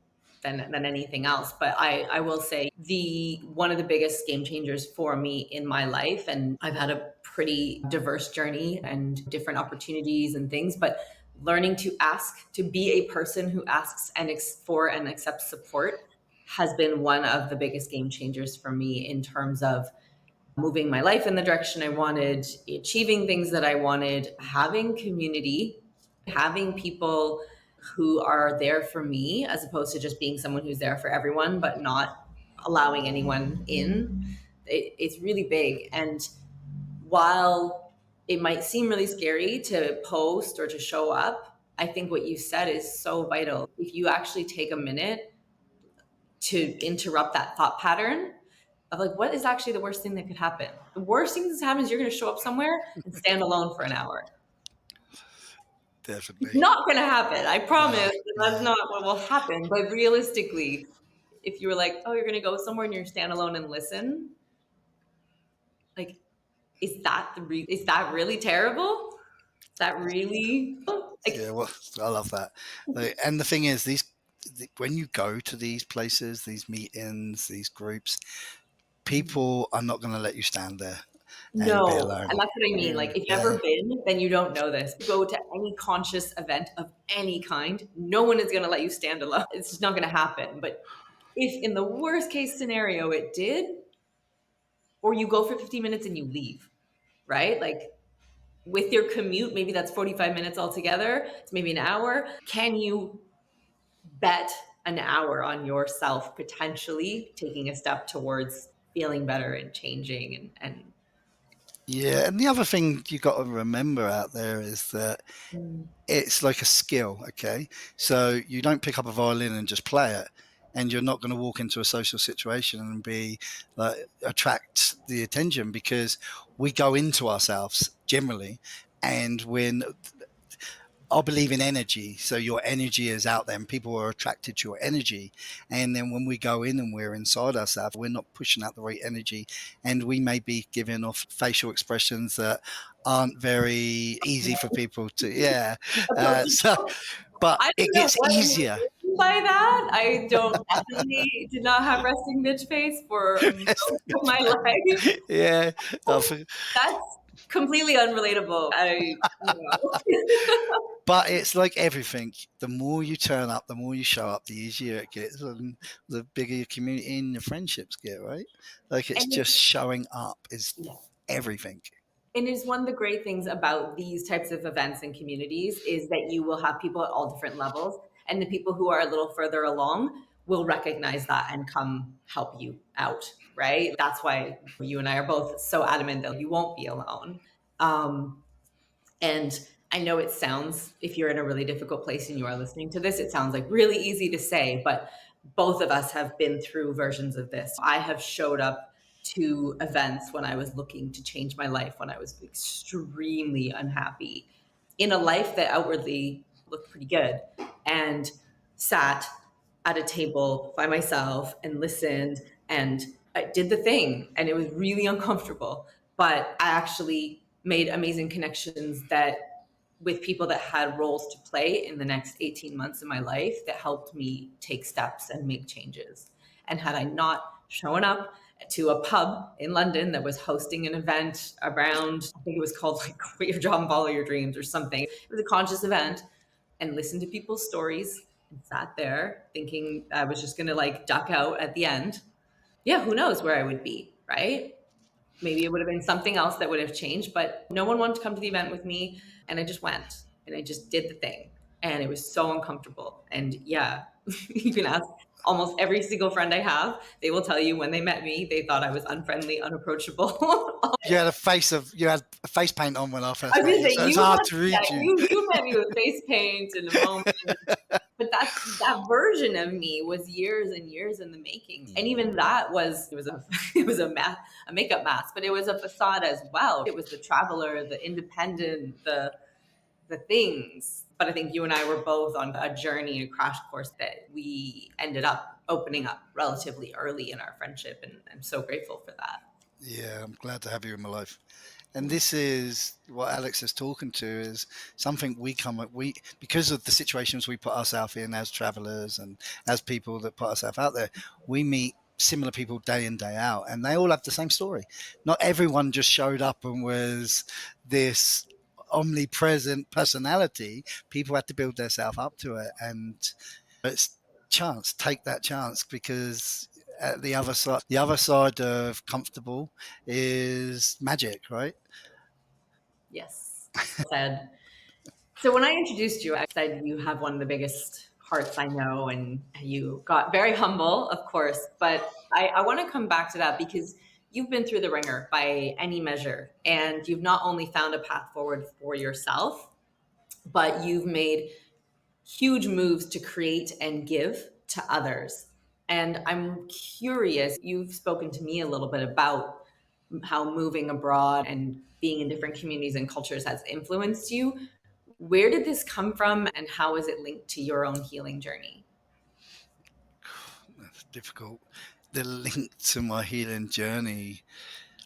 than anything else. But I will say the one of the biggest game changers for me in my life, and I've had a pretty diverse journey and different opportunities and things, but learning to ask, to be a person who asks and for and accepts support has been one of the biggest game changers for me in terms of moving my life in the direction I wanted, achieving things that I wanted, having community, having people who are there for me, as opposed to just being someone who's there for everyone, but not allowing anyone in. It's really big. And while it might seem really scary to post or to show up, I think what you said is so vital. If you actually take a minute to interrupt that thought pattern of like, what is actually the worst thing that could happen? The worst thing that's happened is you're going to show up somewhere and stand alone for an hour. It's Definitely. not going to happen. I promise No, that's no. not what will happen. But realistically, if you were like, oh, you're going to go somewhere and you're stand alone and listen, like, is that really terrible? Is that really Yeah, like, well, I love that. And the thing is, when you go to these places, these meetings, these groups, people are not going to let you stand there and be no, and alone. that's what I mean. Like, Yeah, if you've yeah, ever been, then you don't know this. Go to any conscious event of any kind, no one is going to let you stand alone. It's just not going to happen. But if in the worst case scenario it did, or you go for 15 minutes and you leave, right? Like with your commute, maybe that's 45 minutes altogether. It's maybe an hour. Can you bet an hour on yourself potentially taking a step towards feeling better and changing and yeah. And the other thing you got to remember out there is that it's like a skill. Okay, so you don't pick up a violin and just play it. And you're not going to walk into a social situation and be like attract the attention, because we go into ourselves generally, and when I believe in energy. So your energy is out there and people are attracted to your energy. And then when we go in and we're inside ourselves, we're not pushing out the right energy. And we may be giving off facial expressions that aren't very easy for people to, yeah. approach. But I it don't know gets what you easier. mean by that. I don't definitely did not have resting bitch face for most of my life. Yeah. I think- That's completely unrelatable. But it's like everything. The more you turn up, the more you show up, the easier it gets, and the bigger your community and your friendships get, right? Like it's And just showing up is yeah. everything. And it's one of the great things about these types of events and communities is that you will have people at all different levels. And the people who are a little further along will recognize that and come help you out, right? That's why you and I are both so adamant that you won't be alone. Um, and I know it sounds, if you're in a really difficult place and you are listening to this, it sounds like really easy to say, but both of us have been through versions of this. I have showed up to events when I was looking to change my life, when I was extremely unhappy in a life that outwardly looked pretty good, and sat at a table by myself and listened and I did the thing. And it was really uncomfortable, but I actually made amazing connections that with people that had roles to play in the next 18 months of my life that helped me take steps and make changes. And had I not shown up to a pub in London that was hosting an event around, I think it was called like Quit Your Job and Follow Your Dreams or something. It was a conscious event, and listened to people's stories and sat there thinking I was just gonna like duck out at the end. Yeah, who knows where I would be, right? Maybe it would have been something else that would have changed, but no one wanted to come to the event with me. And I just went and I just did the thing. And it was so uncomfortable. And yeah, you can ask almost every single friend I have, they will tell you when they met me, they thought I was unfriendly, unapproachable. You had a face paint on when I I first was met gonna you, say so it's you hard had, to yeah, read you. you met me with face paint in a moment. But that version of me was years and years in the making. And even that was, it was a it was a makeup mask, but it was a facade as well. It was the traveler, the independent, the things. But I think you and I were both on a journey, a crash course that we ended up opening up relatively early in our friendship. And I'm so grateful for that. Yeah, I'm glad to have you in my life. And this is what Alex is talking to, is something we because of the situations we put ourselves in as travelers and as people that put ourselves out there, we meet similar people day in, day out, and they all have the same story. Not everyone just showed up and was this omnipresent personality. People had to build themselves up to it, and it's chance. Take that chance, because at the other side of comfortable is magic, right? Yes. Said. So when I introduced you, I said you have one of the biggest hearts I know, and you got very humble, of course. But I want to come back to that because you've been through the ringer by any measure, and you've not only found a path forward for yourself, but you've made huge moves to create and give to others. And I'm curious, you've spoken to me a little bit about how moving abroad and being in different communities and cultures has influenced you. Where did this come from, and how is it linked to your own healing journey? That's difficult. The link to my healing journey,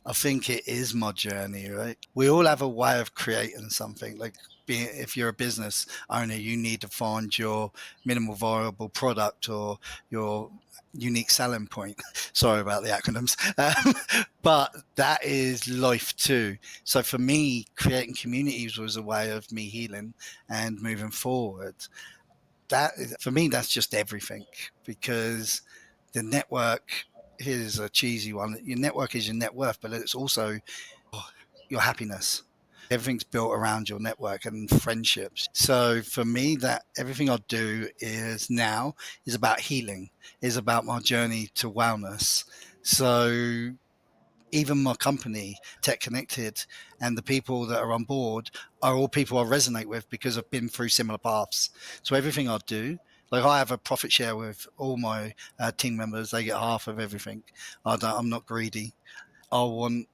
I think it is my journey, right? We all have a way of creating something. Like, if you're a business owner, you need to find your minimal viable product or your unique selling point. Sorry about the acronyms. But that is life too. So for me, creating communities was a way of me healing and moving forward. That is, for me, that's just everything, because the network is a cheesy one. Your network is your net worth, but it's also your happiness. Everything's built around your network and friendships. So for me, that everything I do is about healing, is about my journey to wellness. So even my company, Tech Connected, and the people that are on board are all people I resonate with because I've been through similar paths. So everything I do, like, I have a profit share with all my team members. They get half of everything. I'm not greedy. I want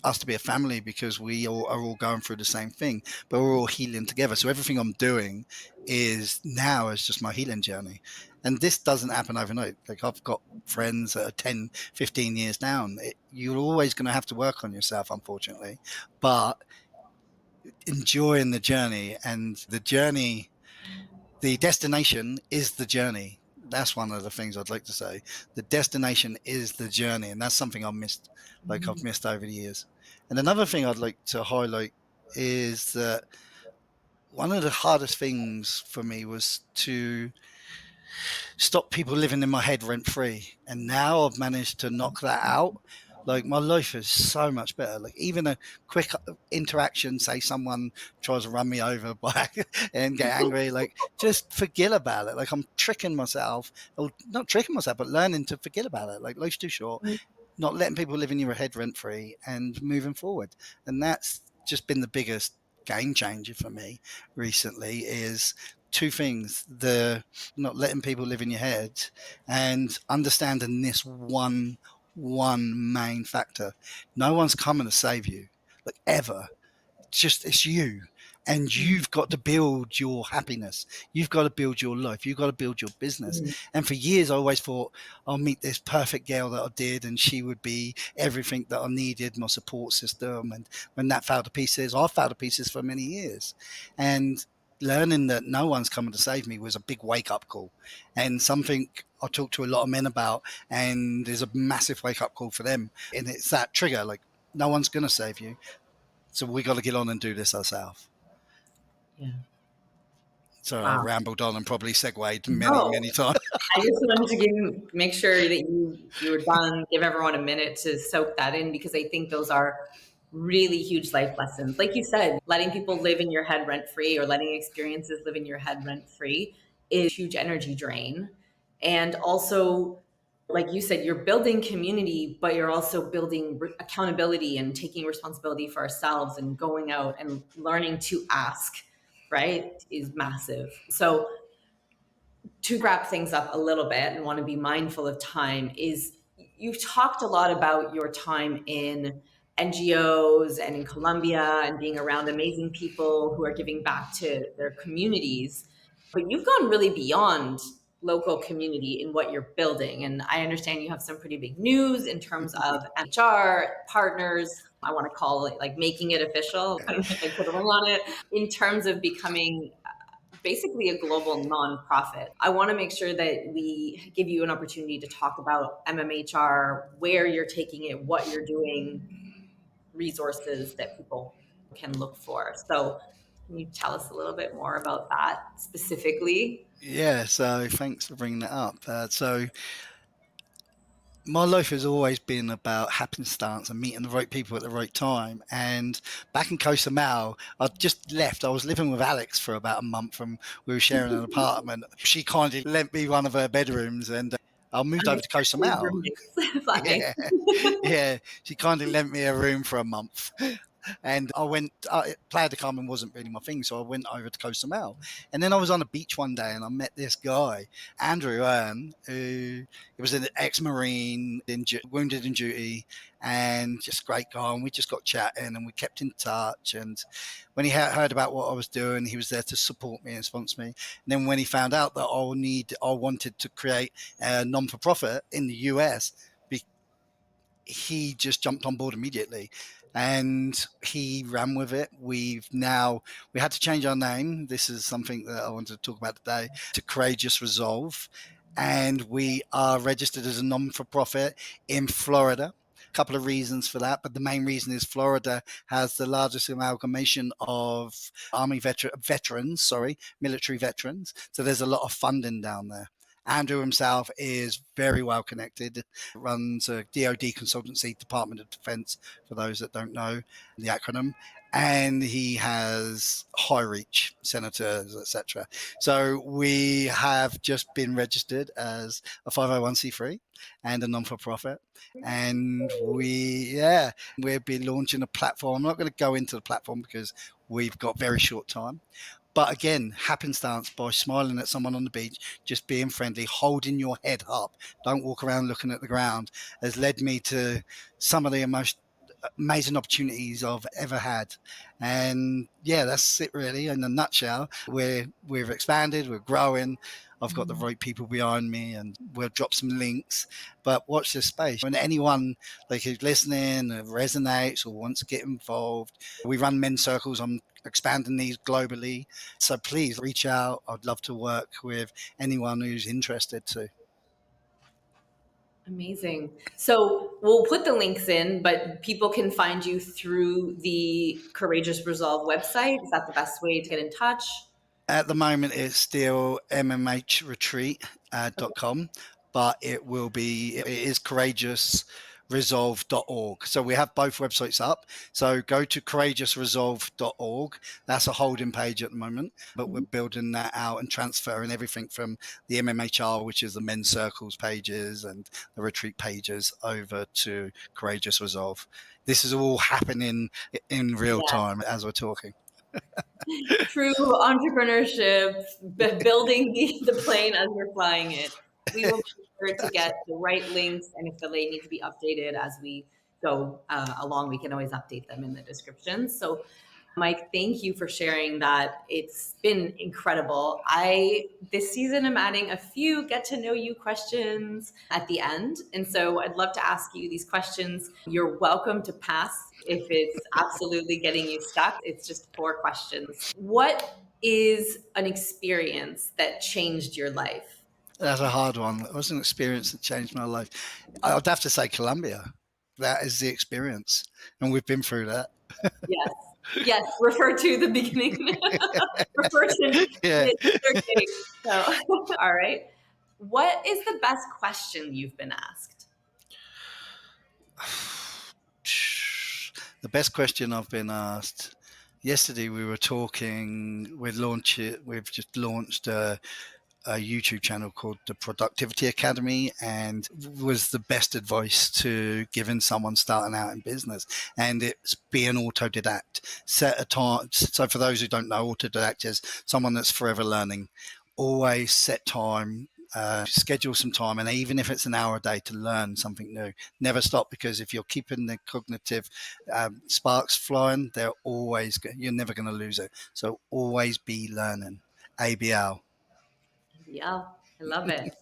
us to be a family because we all are all going through the same thing, but we're all healing together. So everything I'm doing is just my healing journey. And this doesn't happen overnight. Like, I've got friends that are 10, 15 years down. You're always going to have to work on yourself, unfortunately, but enjoying the journey. And the destination is the journey. That's one of the things I'd like to say. The destination is the journey, and that's something I've missed over the years. And another thing I'd like to highlight is that one of the hardest things for me was to stop people living in my head rent free. And now I've managed to knock that out. Like, my life is so much better. Like, even a quick interaction, say someone tries to run me over by and get angry, like, just forget about it. Like, I'm tricking myself, or not tricking myself, but learning to forget about it. Like, life's too short, not letting people live in your head rent free and moving forward. And that's just been the biggest game changer for me recently, is two things: the not letting people live in your head, and understanding this one main factor: no one's coming to save you, like, ever. It's you, and you've got to build your happiness. You've got to build your life. You've got to build your business. And for years I always thought, I'll meet this perfect girl that I did, and she would be everything that I needed, my support system. And when that fell to pieces, I fell to pieces for many years. And learning that no one's coming to save me was a big wake-up call, and something I talk to a lot of men about, and there's a massive wake-up call for them. And it's that trigger, like, no one's going to save you, so we got to get on and do this ourselves. Yeah. So I Wow. rambled on and probably segued many, No, many times. I just wanted to make sure that you were done, give everyone a minute to soak that in, because I think those are really huge life lessons. Like you said, letting people live in your head rent free, or letting experiences live in your head rent free, is a huge energy drain. And also, like you said, you're building community, but you're also building accountability and taking responsibility for ourselves and going out and learning to ask, right, is massive. So to wrap things up a little bit and want to be mindful of time is you've talked a lot about your time in NGOs and in Colombia and being around amazing people who are giving back to their communities. But you've gone really beyond local community in what you're building. And I understand you have some pretty big news in terms of HR partners. I want to call it like making it official, like put a ring on it, in terms of becoming basically a global nonprofit. I want to make sure that we give you an opportunity to talk about MMHR, where you're taking it, what you're doing, resources that people can look for. So, can you tell us a little bit more about that specifically? Yeah, so thanks for bringing that up. So my life has always been about happenstance and meeting the right people at the right time. And back in Cozumel, I just left. I was living with Alex for about a month, and we were sharing an apartment. She kindly lent me one of her bedrooms, and I moved over to Cozumel. Roommates, flatmates. Yeah, yeah. She kindly lent me a room for a month. And I went, Playa de Carmen wasn't really my thing, so I went over to Cozumel. And then I was on a beach one day and I met this guy, Andrew who was an ex-Marine, wounded in duty, and just a great guy. And we just got chatting and we kept in touch. And when he heard about what I was doing, he was there to support me and sponsor me. And then when he found out that I wanted to create a non-for-profit in the US, he just jumped on board immediately and he ran with it. We had to change our name. This is something that I wanted to talk about today, to Courageous Resolve. And we are registered as a non-for-profit in Florida. A couple of reasons for that, but the main reason is Florida has the largest amalgamation of military veterans. So there's a lot of funding down there. Andrew himself is very well connected, runs a DoD consultancy, Department of Defense, for those that don't know the acronym, and he has high reach, senators, etc. So we have just been registered as a 501c3 and a non-for-profit, and we'll be launching a platform. I'm not going to go into the platform because we've got very short time. But again, happenstance, by smiling at someone on the beach, just being friendly, holding your head up, don't walk around looking at the ground, has led me to some of the most amazing opportunities I've ever had. And yeah, that's it really in a nutshell. We've expanded, we're growing. I've got the right people behind me, and we'll drop some links. But watch this space. When anyone who's listening resonates or wants to get involved, we run men's circles. I'm expanding these globally. So please reach out. I'd love to work with anyone who's interested to. Amazing. So we'll put the links in, but people can find you through the Courageous Resolve website. Is that the best way to get in touch? At the moment, it's still Okay. mmhretreat.com, but it is courageousresolve.org. So we have both websites up. So go to courageousresolve.org. That's a holding page at the moment, but we're building that out and transferring everything from the MMHR, which is the men's circles pages and the retreat pages, over to Courageous Resolve. This is all happening in real Yeah. time as we're talking. True entrepreneurship, building the plane as you're flying it. We will be sure to get the right links, and if the link needs to be updated as we go along, we can always update them in the description. So Mike, thank you for sharing that. It's been incredible. This season, I'm adding a few get to know you questions at the end. And so I'd love to ask you these questions. You're welcome to pass if it's absolutely getting you stuck. It's just 4 questions. What is an experience that changed your life? That's a hard one. It was an experience that changed my life. I'd have to say Colombia. That is the experience, and we've been through that. Yes. Yes. Refer to the beginning. Refer to Yeah. the gate. So, all right. What is the best question you've been asked? The best question I've been asked. Yesterday we were talking. We've just launched a YouTube channel called the Productivity Academy, and was the best advice to giving someone starting out in business. And it's be an autodidact. Set a time. So for those who don't know, autodidact is someone that's forever learning. Always set time. Schedule some time, and even if it's an hour a day, to learn something new. Never stop, because if you're keeping the cognitive sparks flying, you're never going to lose it. So always be learning. ABL. Yeah, I love it.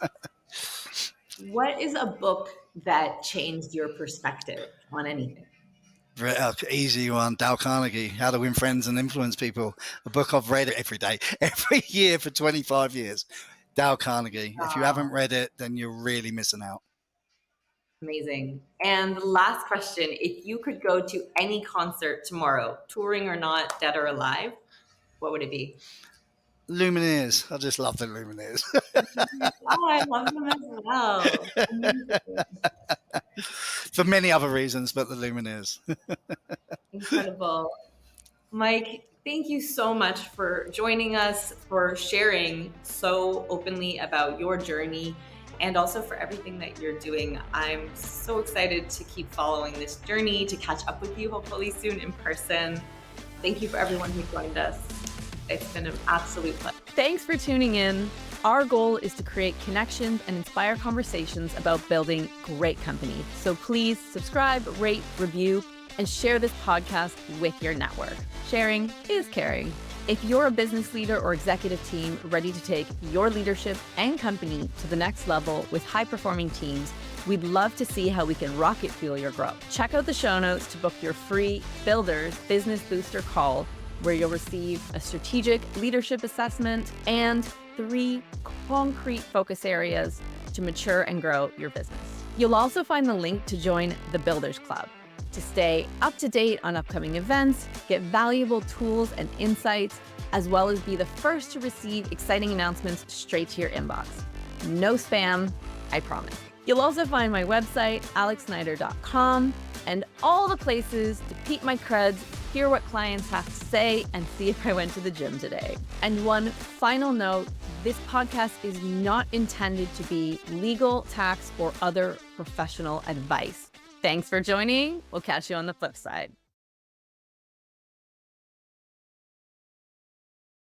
What is a book that changed your perspective on anything? Easy one. Dale Carnegie, How to Win Friends and Influence People. A book I've read every day, every year for 25 years. Dale Carnegie. If you haven't read it, then you're really missing out. Amazing. And last question, if you could go to any concert tomorrow, touring or not, dead or alive, what would it be? Lumineers. I just love the Lumineers. Oh, I love them as well. Amazing. For many other reasons, but the Lumineers. Incredible. Mike, thank you so much for joining us, for sharing so openly about your journey, and also for everything that you're doing. I'm so excited to keep following this journey, to catch up with you hopefully soon in person. Thank you for everyone who joined us. It's been an absolute pleasure. Thanks for tuning in. Our goal is to create connections and inspire conversations about building great companies. So please subscribe, rate, review, and share this podcast with your network. Sharing is caring. If you're a business leader or executive team ready to take your leadership and company to the next level with high-performing teams, we'd love to see how we can rocket fuel your growth. Check out the show notes to book your free Builders Business Booster call, where you'll receive a strategic leadership assessment and 3 concrete focus areas to mature and grow your business. You'll also find the link to join the Builders Club to stay up to date on upcoming events, get valuable tools and insights, as well as be the first to receive exciting announcements straight to your inbox. No spam, I promise. You'll also find my website, alexsnyder.com, and all the places to peep my creds, hear what clients have to say, and see if I went to the gym today. And one final note, this podcast is not intended to be legal, tax, or other professional advice. Thanks for joining. We'll catch you on the flip side.